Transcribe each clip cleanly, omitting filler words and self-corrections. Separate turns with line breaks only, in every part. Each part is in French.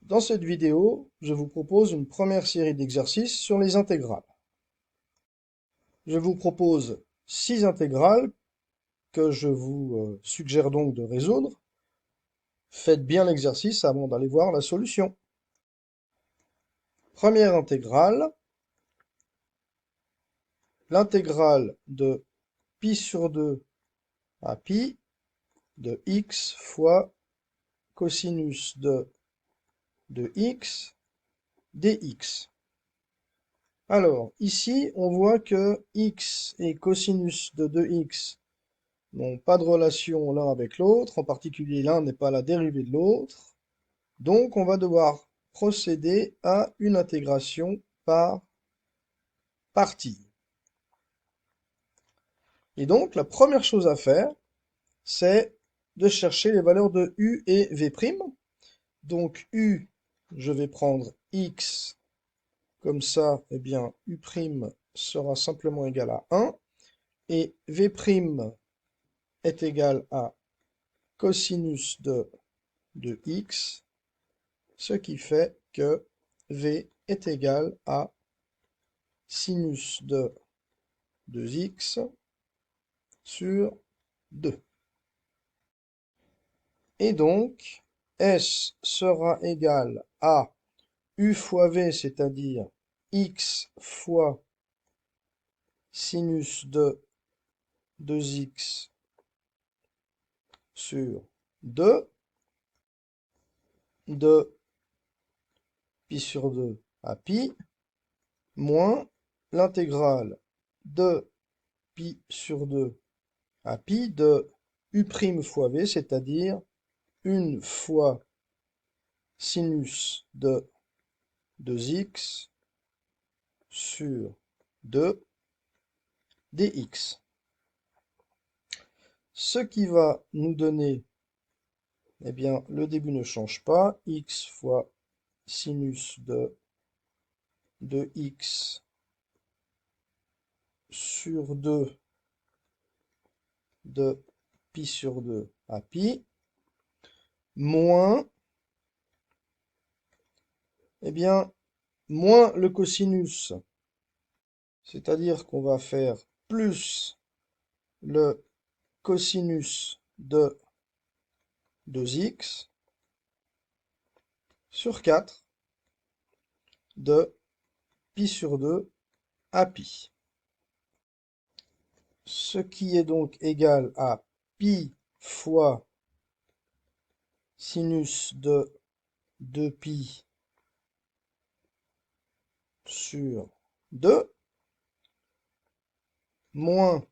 Dans cette vidéo, je vous propose une première série d'exercices sur les intégrales. Je vous propose 6 intégrales que je vous suggère donc de résoudre. Faites bien l'exercice avant d'aller voir la solution. Première intégrale, l'intégrale de pi sur 2 à pi de x fois cosinus de x dx. Alors, ici, on voit que x et cosinus de 2x n'ont pas de relation l'un avec l'autre, en particulier l'un n'est pas la dérivée de l'autre, donc on va devoir procéder à une intégration par partie. Et donc, la première chose à faire, c'est de chercher les valeurs de u et v'. Donc, u, je vais prendre x, comme ça, eh bien, u' sera simplement égal à 1, et v' est égal à cosinus de x, ce qui fait que v est égal à sinus de 2x sur 2. Et donc, S sera égal à U fois V, c'est-à-dire x fois sinus de 2x sur 2, de pi sur 2 à pi, moins l'intégrale de pi sur 2 à pi de U' fois V, c'est-à-dire 1 fois sinus de 2x sur 2 dx. Ce qui va nous donner, eh bien, le début ne change pas, x fois sinus de 2x sur 2 de pi sur 2 à pi, moins, eh bien, moins le cosinus, c'est-à-dire qu'on va faire plus le cosinus de 2x sur 4 de pi sur 2 à pi. Ce qui est donc égal à pi fois sinus de 2pi sur 2, moins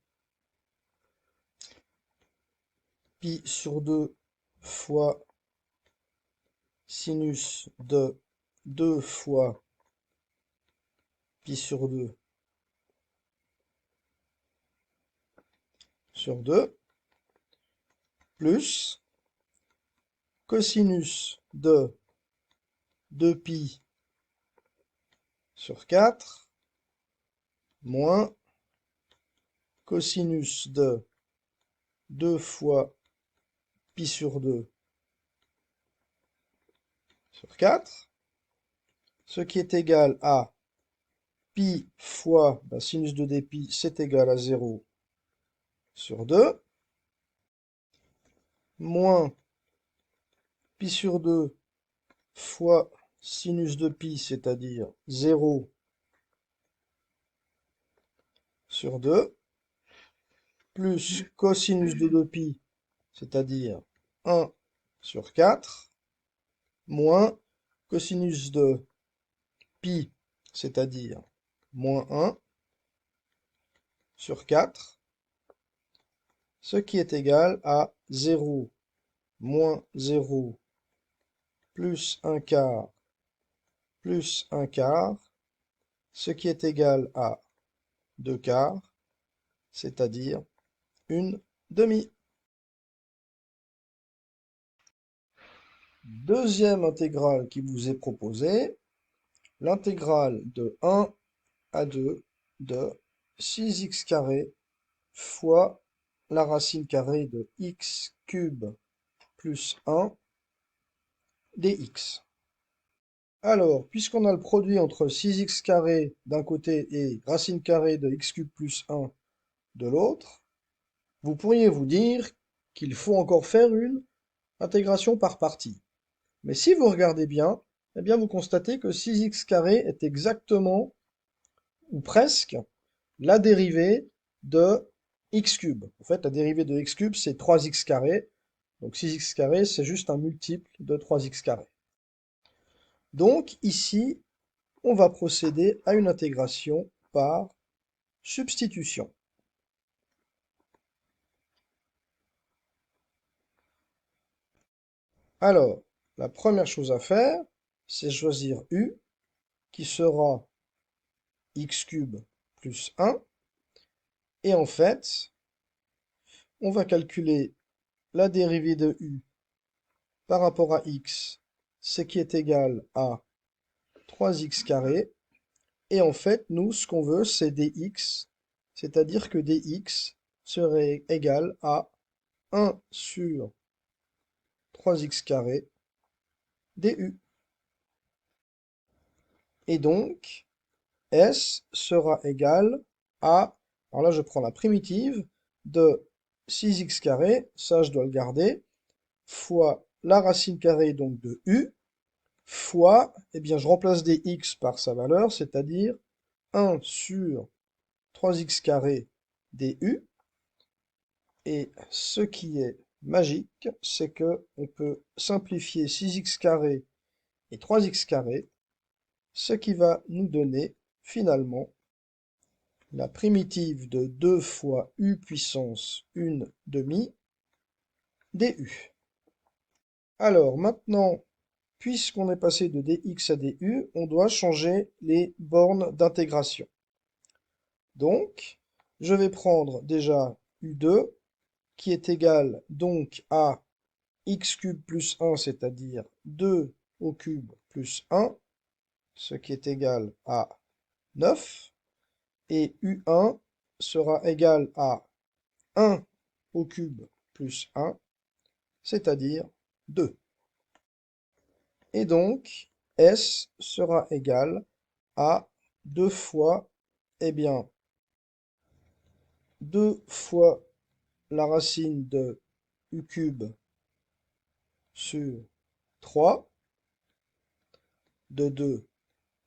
pi sur 2 fois sinus de 2 fois pi sur 2 sur 2, plus cosinus de 2pi sur 4, moins cosinus de 2 fois pi sur 2 sur 4, ce qui est égal à pi fois sinus de dpi, c'est égal à 0 sur 2, moins pi sur 2 fois sinus de pi, c'est-à-dire 0 sur 2, plus cosinus de 2pi, c'est-à-dire 1 sur 4, moins cosinus de pi, c'est-à-dire moins 1 sur 4, ce qui est égal à 0 moins 0 plus 1 quart plus 1 quart, ce qui est égal à 2 quarts, c'est-à-dire une demi. Deuxième intégrale qui vous est proposée, l'intégrale de 1 à 2 de 6x carré fois la racine carrée de x cube plus 1 dx. Alors, puisqu'on a le produit entre 6x carré d'un côté et racine carrée de x cube plus 1 de l'autre, vous pourriez vous dire qu'il faut encore faire une intégration par partie. Mais si vous regardez bien, eh bien vous constatez que 6x carré est exactement, ou presque, la dérivée de x cube. En fait, la dérivée de x cube, c'est 3x carré. Donc 6x carré, c'est juste un multiple de 3x carré. Donc ici, on va procéder à une intégration par substitution. Alors, la première chose à faire, c'est choisir u, qui sera x cube plus 1. Et en fait, on va calculer la dérivée de u par rapport à x, ce qui est égal à 3x carré. Et en fait, nous, ce qu'on veut, c'est dx, c'est-à-dire que dx serait égal à 1 sur 3x carré du. Et donc, S sera égal à, alors là je prends la primitive, de 6x carré, ça je dois le garder, fois la racine carrée donc de u, fois, eh bien je remplace des x par sa valeur, c'est-à-dire 1 sur 3x carré du. Et ce qui est magique, c'est que on peut simplifier 6x carré et 3x carré, ce qui va nous donner finalement la primitive de 2 fois u puissance 1 demi du. Alors maintenant, puisqu'on est passé de dx à du, on doit changer les bornes d'intégration. Donc, je vais prendre déjà u2, qui est égal donc à x cube plus 1, c'est-à-dire 2 au cube plus 1, ce qui est égal à 9. Et u1 sera égal à 1 au cube plus 1, c'est-à-dire 2. Et donc, S sera égal à 2 fois, eh bien, 2 fois la racine de u cube sur 3, de 2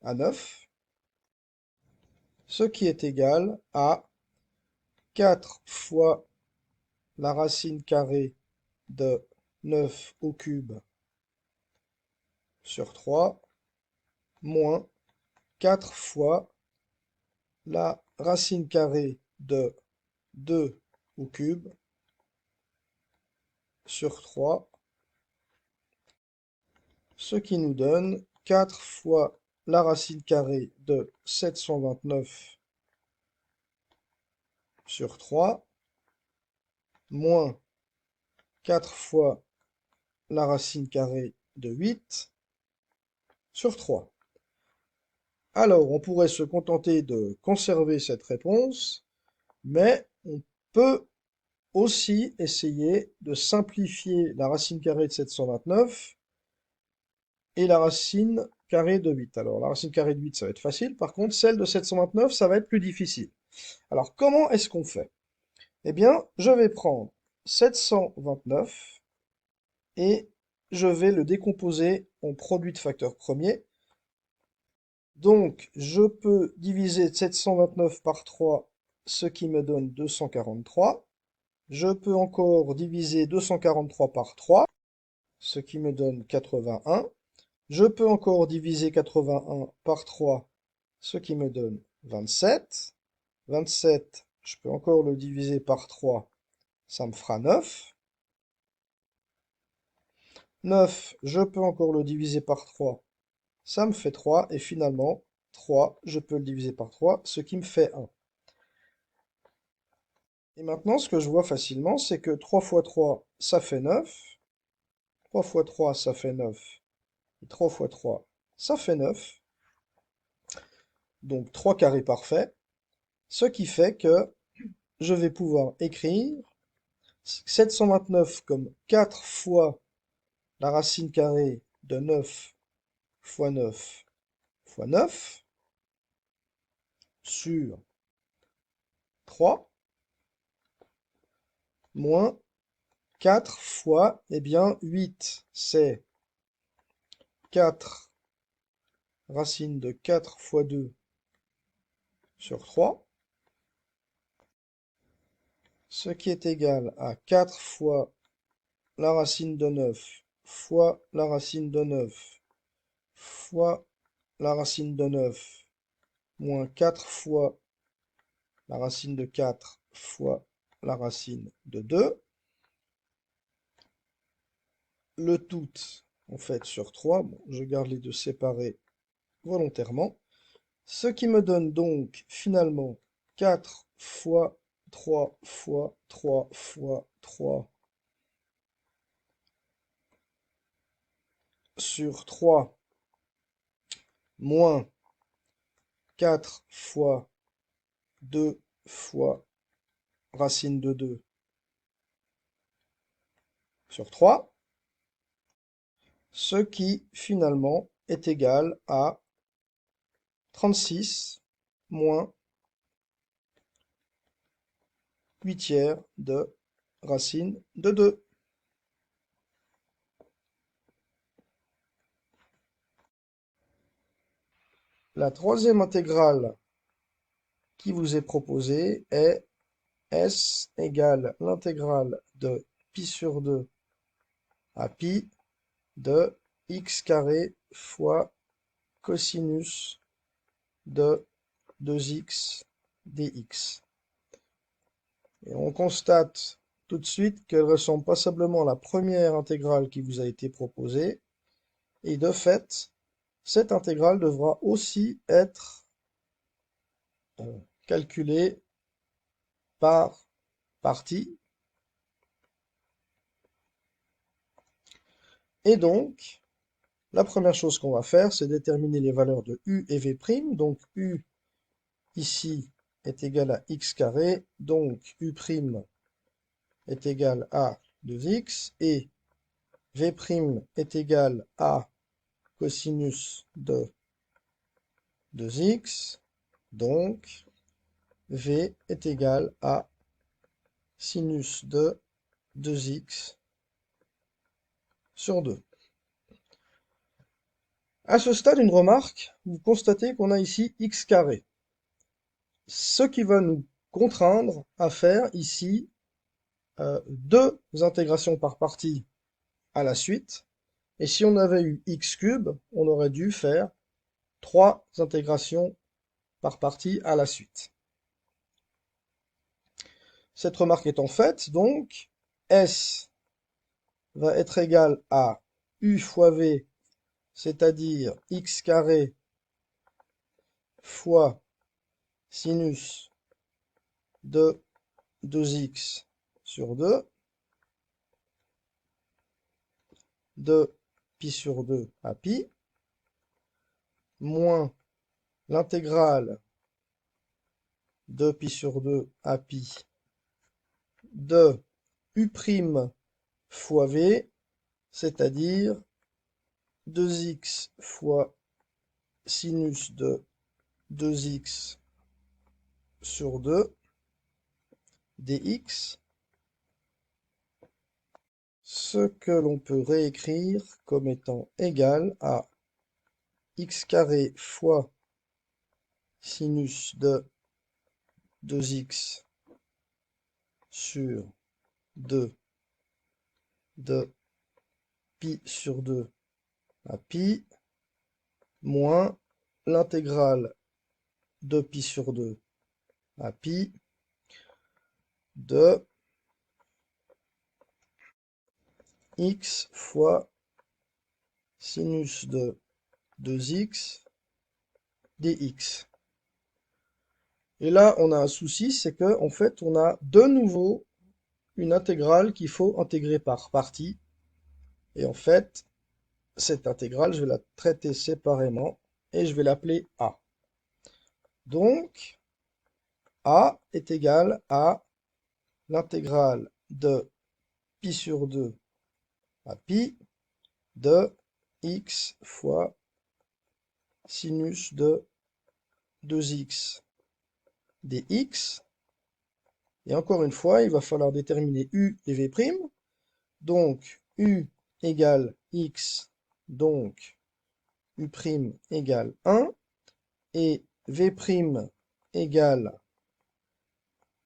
à 9, ce qui est égal à 4 fois la racine carrée de 9 au cube sur 3, moins 4 fois la racine carrée de 2 au cube sur 3, ce qui nous donne 4 fois la racine carrée de 729 sur 3, moins 4 fois la racine carrée de 8 sur 3. Alors, on pourrait se contenter de conserver cette réponse, mais on peut aussi essayer de simplifier la racine carrée de 729 et la racine carrée de 8. Alors, la racine carrée de 8, ça va être facile. Par contre, celle de 729, ça va être plus difficile. Alors, comment est-ce qu'on fait? Eh bien, je vais prendre 729 et je vais le décomposer en produit de facteurs premiers. Donc, je peux diviser 729 par 3, ce qui me donne 243. Je peux encore diviser 243 par 3, ce qui me donne 81. Je peux encore diviser 81 par 3, ce qui me donne 27. 27, je peux encore le diviser par 3, ça me fera 9. 9, je peux encore le diviser par 3, ça me fait 3. Et finalement, 3, je peux le diviser par 3, ce qui me fait 1. Et maintenant, ce que je vois facilement, c'est que 3 fois 3, ça fait 9. 3 fois 3, ça fait 9. Et 3 fois 3, ça fait 9. Donc 3 carrés parfaits. Ce qui fait que je vais pouvoir écrire 729 comme 4 fois la racine carrée de 9 fois 9 fois 9 sur 3 moins 4 fois, eh bien, 8. C'est 4 racine de 4 fois 2 sur 3, ce qui est égal à 4 fois la racine de 9 fois la racine de 9 fois la racine de 9 moins 4 fois la racine de 4 fois la racine de 2. Le tout, en fait, sur 3. Bon, je garde les deux séparés volontairement. Ce qui me donne donc finalement 4 fois 3 fois 3 fois 3 sur 3 moins 4 fois 2 fois racine de 2 sur 3, ce qui finalement est égal à 36 moins 8 tiers de racine de 2. La troisième intégrale qui vous est proposée est S égale l'intégrale de pi sur 2 à pi de x carré fois cosinus de 2x dx. Et on constate tout de suite qu'elle ressemble passablement à la première intégrale qui vous a été proposée. Et de fait, cette intégrale devra aussi être calculée par partie. Et donc, la première chose qu'on va faire, c'est déterminer les valeurs de u et v'. Donc u ici est égal à x carré, donc u' est égal à 2x, et v' est égal à cosinus de 2x, donc v est égal à sinus de 2x sur 2. À ce stade, une remarque, vous constatez qu'on a ici x carré, ce qui va nous contraindre à faire ici deux intégrations par partie à la suite. Et si on avait eu x cube, on aurait dû faire 3 intégrations par partie à la suite. Cette remarque étant faite, donc, S va être égal à U fois V, c'est-à-dire x carré fois sinus de 2x sur 2, de pi sur 2 à pi, moins l'intégrale de pi sur 2 à pi de U' fois V, c'est-à-dire 2x fois sinus de 2x sur 2 dx, ce que l'on peut réécrire comme étant égal à x carré fois sinus de 2x sur 2 de pi sur 2 à pi, moins l'intégrale de pi sur 2 à pi de x fois sinus de 2x dx. Et là, on a un souci, c'est que en fait, on a de nouveau une intégrale qu'il faut intégrer par partie. Et en fait, cette intégrale, je vais la traiter séparément et je vais l'appeler a. Donc, a est égal à l'intégrale de pi sur 2 à pi de x fois sinus de 2x dx. Et encore une fois, il va falloir déterminer u et v'. Donc, u égale x, donc u' égale 1, et v' égale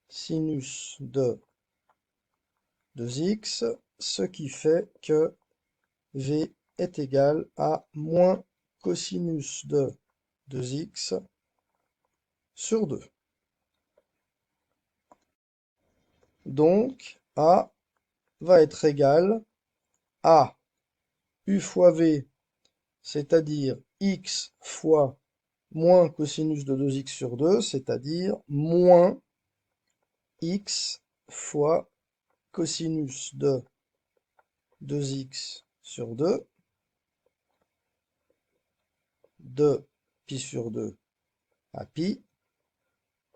sinus de 2x, ce qui fait que v est égal à moins cosinus de 2x sur 2. Donc, a va être égal à u fois v, c'est-à-dire x fois moins cosinus de 2x sur 2, c'est-à-dire moins x fois cosinus de 2x sur 2 de pi sur 2 à pi,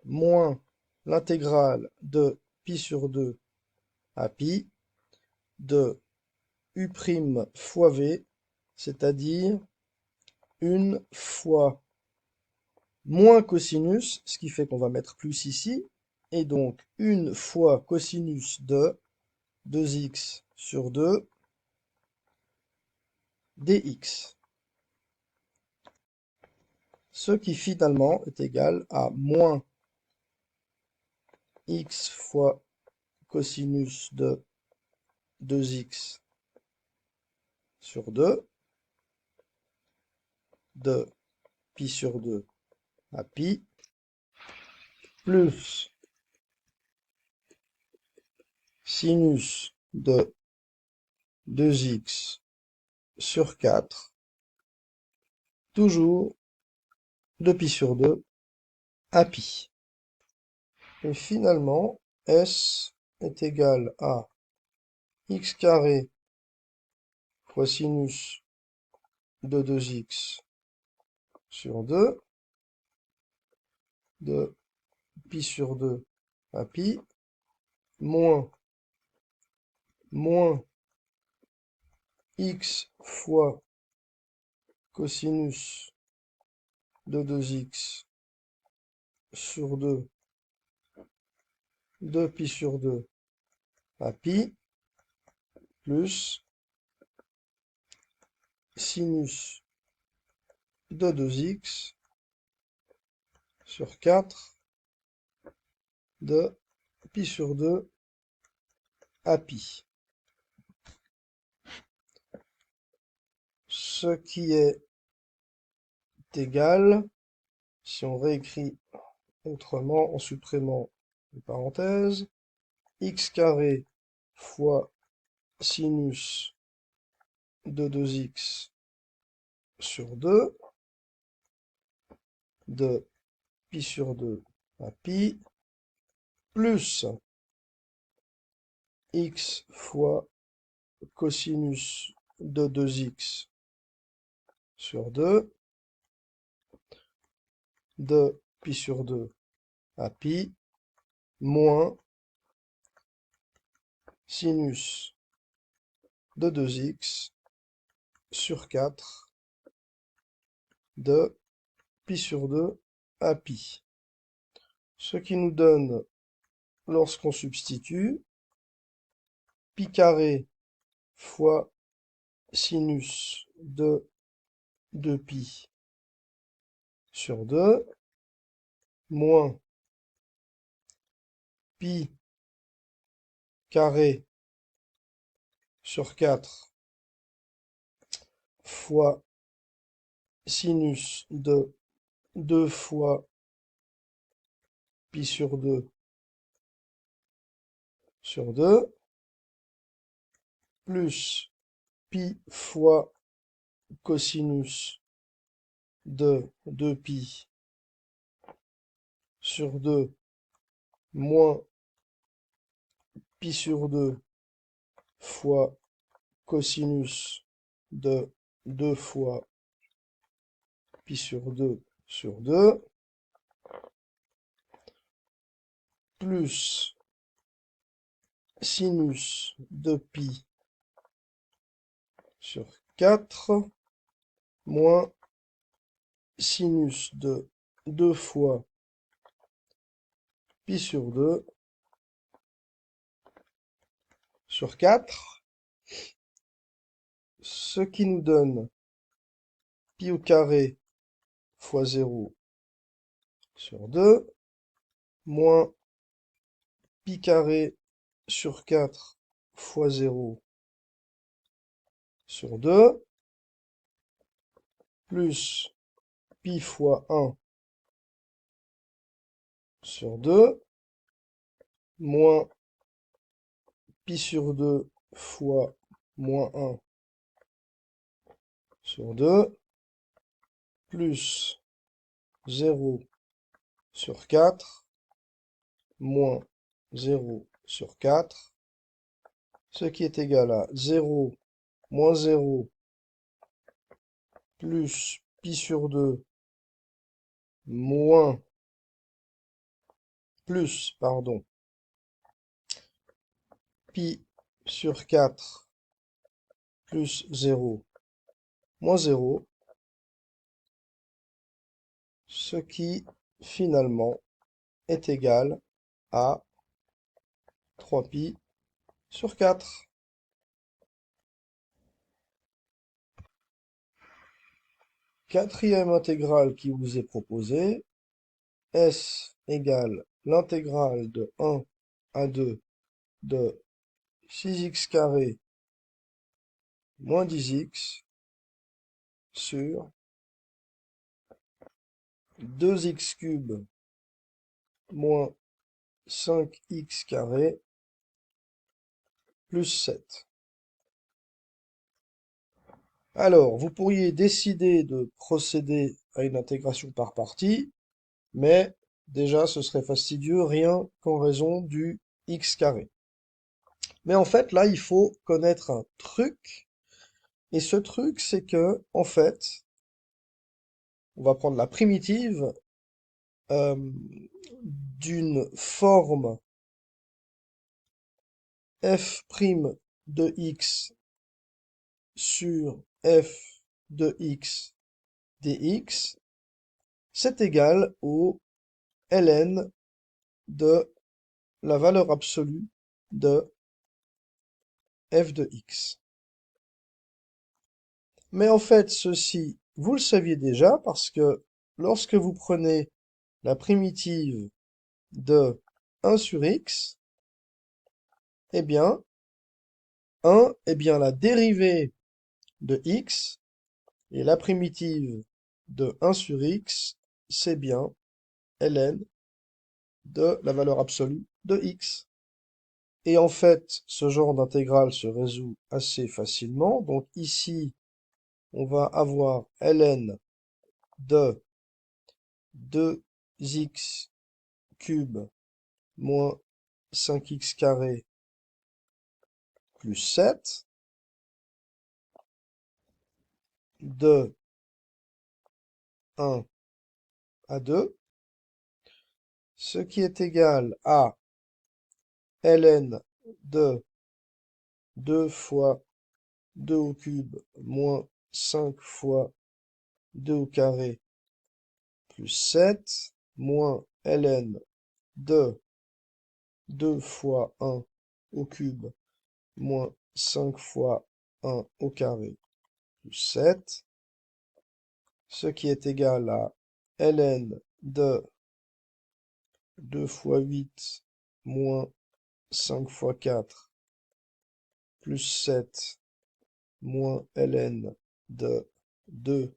moins l'intégrale de pi sur 2 à pi de u' fois v, c'est-à-dire une fois moins cosinus, ce qui fait qu'on va mettre plus ici, et donc une fois cosinus de 2x sur 2 dx. Ce qui finalement est égal à moins x fois cosinus de 2x sur 2 de pi sur 2 à pi, plus sinus de 2x sur 4, toujours de pi sur 2 à pi. Et finalement, S est égal à x carré fois sinus de 2x sur 2 de pi sur 2 à pi, moins x fois cosinus de 2x sur 2 de pi sur 2 à pi, plus sinus de 2x sur 4 de pi sur 2 à pi. Ce qui est égal, si on réécrit autrement en supprimant les parenthèses, x carré fois sinus de 2x sur 2 de pi sur 2 à pi, plus x fois cosinus de 2x sur 2 de pi sur 2 à pi, moins sinus de 2x sur 4 de pi sur 2 à pi. Ce qui nous donne, lorsqu'on substitue, pi carré fois sinus de 2pi sur 2, moins pi carré sur 4 fois sinus de 2 fois pi sur 2 sur 2, plus pi fois cosinus de 2pi sur 2 moins pi sur 2 fois cosinus de 2 fois pi sur 2 sur 2, plus sinus de pi sur 4 moins sinus de 2 fois pi sur 2 sur 4, ce qui nous donne pi au carré fois 0 sur 2, moins pi carré sur 4 fois 0 sur 2, plus pi fois 1 sur 2, moins pi sur 2 fois moins 1 sur 2, plus 0 sur 4, moins 0 sur 4, ce qui est égal à 0 moins 0 plus pi sur 2 moins plus, pardon, pi sur 4 plus 0 moins 0, ce qui finalement est égal à 3pi sur 4. Quatrième intégrale qui vous est proposée, S égale l'intégrale de 1 à 2 de 6x carré moins 10x sur 2x cube moins 5x carré plus 7. Alors, vous pourriez décider de procéder à une intégration par partie, mais déjà ce serait fastidieux rien qu'en raison du x carré. Mais en fait, là, il faut connaître un truc, et ce truc, c'est que, en fait, on va prendre la primitive euh, d'une forme f' de x sur f de x dx, c'est égal au ln de la valeur absolue de f de x. Mais en fait, ceci, vous le saviez déjà parce que lorsque vous prenez la primitive de 1 sur x, eh bien, 1 est bien la dérivée de x, et la primitive de 1 sur x, c'est bien ln de la valeur absolue de x. Et en fait, ce genre d'intégrale se résout assez facilement. Donc ici, on va avoir ln de 2x cube moins 5x carré plus 7 de 1 à 2, ce qui est égal à ln de 2 fois 2 au cube moins 5 fois 2 au carré plus 7 moins ln de 2 fois 1 au cube moins 5 fois 1 au carré plus 7, ce qui est égal à ln de 2 fois 8 moins 5 fois 4 plus 7 moins ln de 2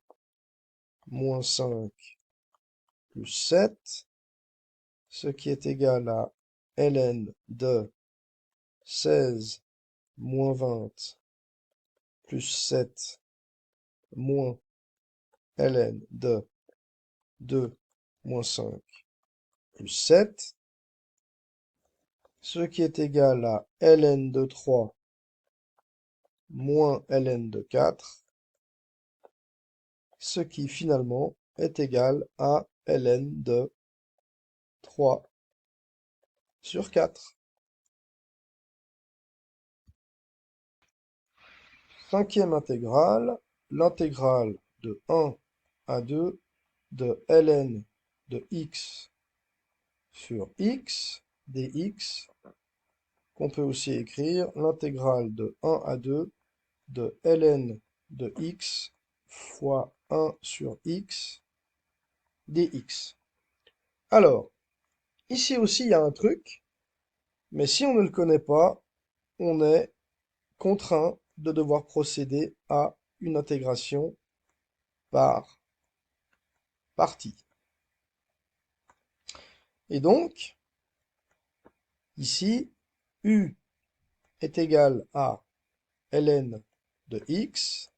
moins 5 plus 7, ce qui est égal à ln de 16 moins 20 plus 7 moins ln de 2 moins 5 plus 7, ce qui est égal à ln de 3 moins ln de 4, ce qui finalement est égal à ln de 3 sur 4. Cinquième intégrale, l'intégrale de 1 à 2 de ln de x sur x dx, qu'on peut aussi écrire l'intégrale de 1 à 2 de ln de x fois 1 sur x dx. Alors, ici aussi, il y a un truc, mais si on ne le connaît pas, on est contraint de devoir procéder à une intégration par partie. Et donc, ici, u est égal à ln de x,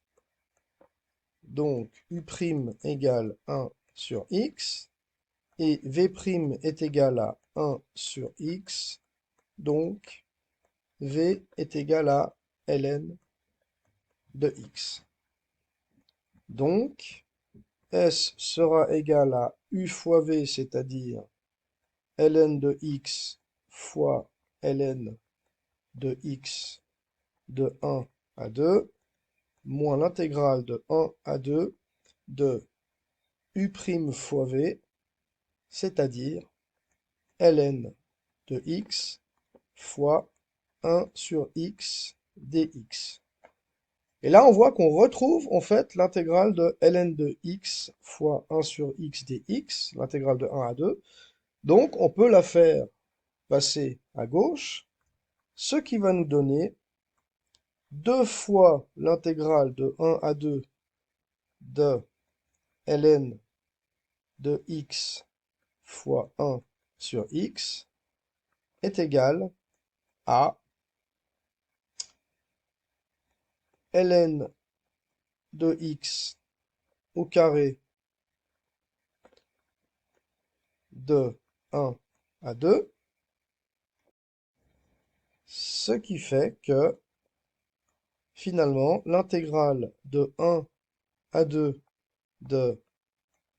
donc u' égale 1 sur x, et v' est égal à 1 sur x, donc v est égal à ln de x. Donc, S sera égal à u fois v, c'est-à-dire ln de x fois ln de x de 1 à 2, moins l'intégrale de 1 à 2 de u' fois v, c'est-à-dire ln de x fois 1 sur x dx. Et là, on voit qu'on retrouve en fait l'intégrale de ln de x fois 1 sur x dx, l'intégrale de 1 à 2. Donc, on peut la faire passer à gauche, ce qui va nous donner 2 fois l'intégrale de 1 à 2 de ln de x fois 1 sur x est égal à ln de x au carré de 1 à 2, ce qui fait que finalement l'intégrale de 1 à 2 de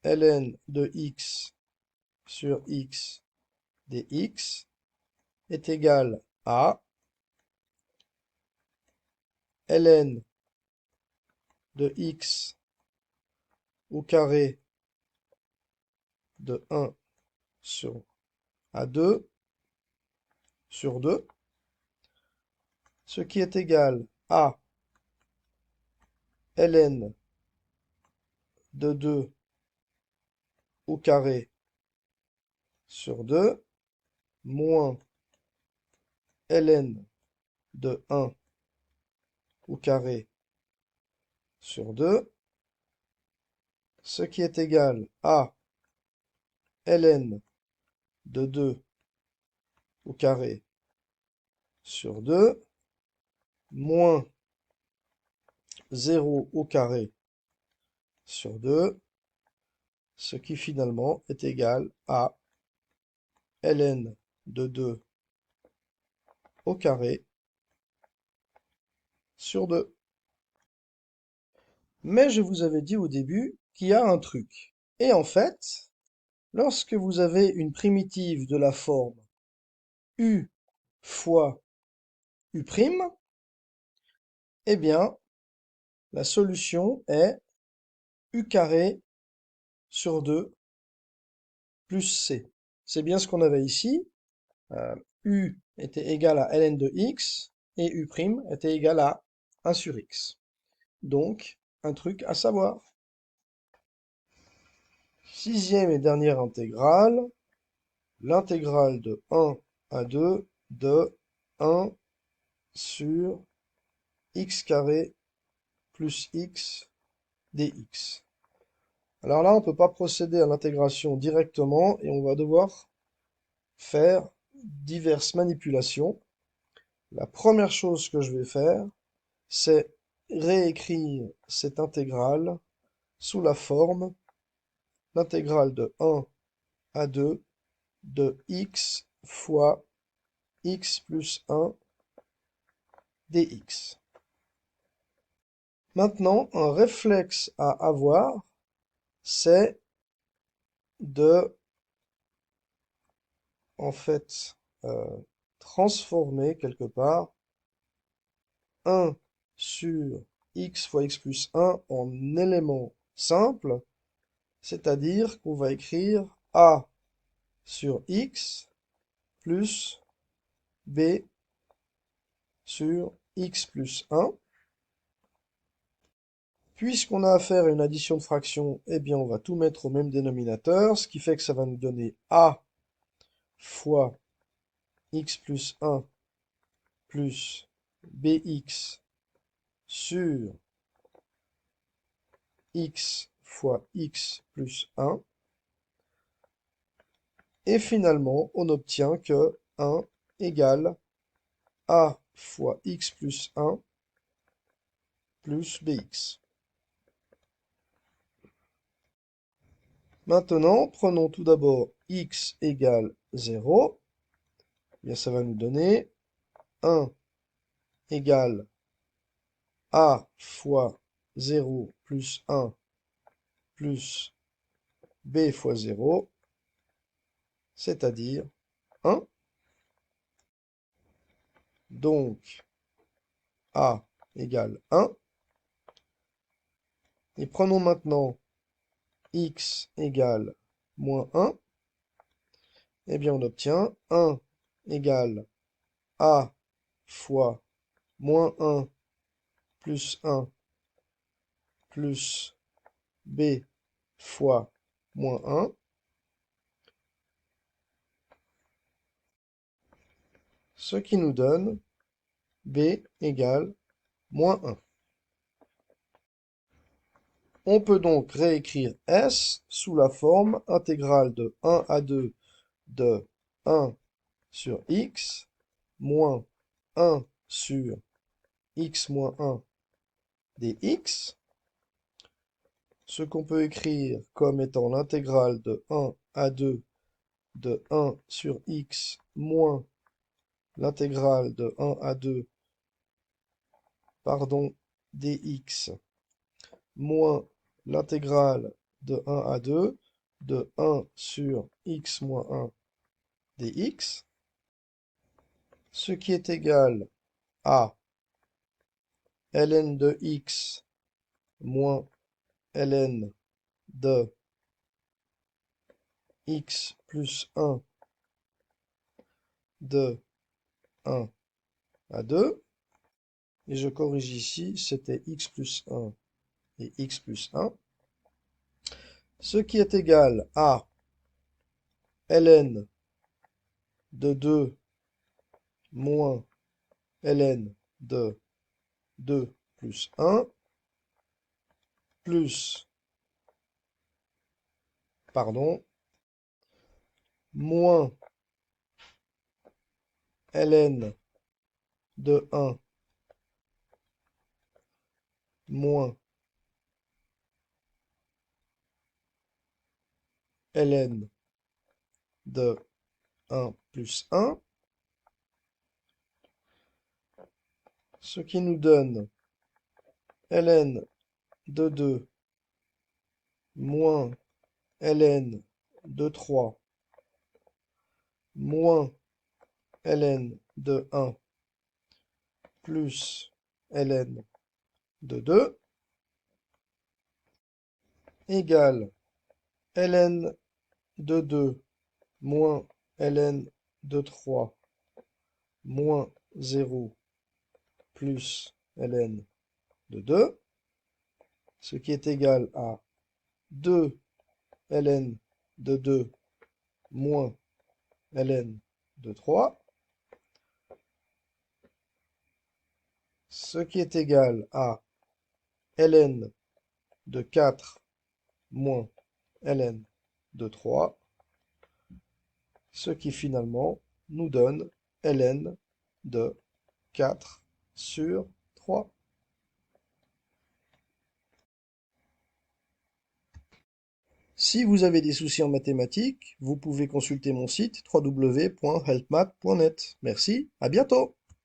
ln de x sur x dx est égal à ln de x au carré de 1 sur à 2 sur 2, ce qui est égal à ln de 2 au carré sur 2 moins ln de 1 au carré sur 2, ce qui est égal à ln de 2 au carré sur 2 moins 0 au carré sur 2, ce qui finalement est égal à ln de 2 au carré sur 2. Mais je vous avais dit au début qu'il y a un truc. Et en fait, lorsque vous avez une primitive de la forme u fois u', eh bien, la solution est u carré sur 2 plus c. C'est bien ce qu'on avait ici. U était égal à ln de x et u' était égal à 1 sur x. Donc, un truc à savoir. Sixième et dernière intégrale, l'intégrale de 1 à 2 de 1 sur x carré plus x dx. Alors là, on ne peut pas procéder à l'intégration directement et on va devoir faire diverses manipulations. La première chose que je vais faire, c'est réécrire cette intégrale sous la forme l'intégrale de 1 à 2 de x fois x plus 1 dx. Maintenant, un réflexe à avoir, c'est de, en fait, transformer quelque part 1 sur x fois x plus 1 en élément simple, C'est-à-dire qu'on va écrire A sur X plus B sur X plus 1. Puisqu'on a affaire à une addition de fractions, eh bien on va tout mettre au même dénominateur, ce qui fait que ça va nous donner A fois X plus 1 plus BX sur X fois X plus 1. Et finalement, on obtient que 1 égale A fois X plus 1 plus BX. Maintenant, prenons tout d'abord X égale 0. Eh bien, ça va nous donner 1 égale A fois 0 plus 1 plus B fois 0, c'est-à-dire 1. Donc, A égale 1. Et prenons maintenant X égale moins 1. Eh bien, on obtient 1 égale A fois moins 1 plus 1 plus B fois moins 1, ce qui nous donne B égale moins 1. On peut donc réécrire S sous la forme intégrale de 1 à 2 de 1 sur X moins 1 sur X moins 1 dx, ce qu'on peut écrire comme étant l'intégrale de 1 à 2 de 1 sur X moins l'intégrale de 1 à 2, pardon, dx, moins l'intégrale de 1 à 2 de 1 sur X moins 1 dx, ce qui est égal à ln de x moins ln de x plus 1 de 1 à 2. Et je corrige ici, c'était x plus 1 et x plus 1. Ce qui est égal à ln de 2 moins ln de 2 plus 1 plus, pardon, moins ln de 1 moins ln de 1 plus 1, ce qui nous donne ln de 2 moins ln de 3 moins ln de 1 plus ln de 2 égale ln de 2 moins ln de 3 moins 0 plus ln de 2, ce qui est égal à 2 ln de 2 moins ln de 3, ce qui est égal à ln de 4 moins ln de 3, ce qui finalement nous donne ln de 4 sur 3. Si vous avez des soucis en mathématiques, vous pouvez consulter mon site www.helpmath.net. Merci, à bientôt!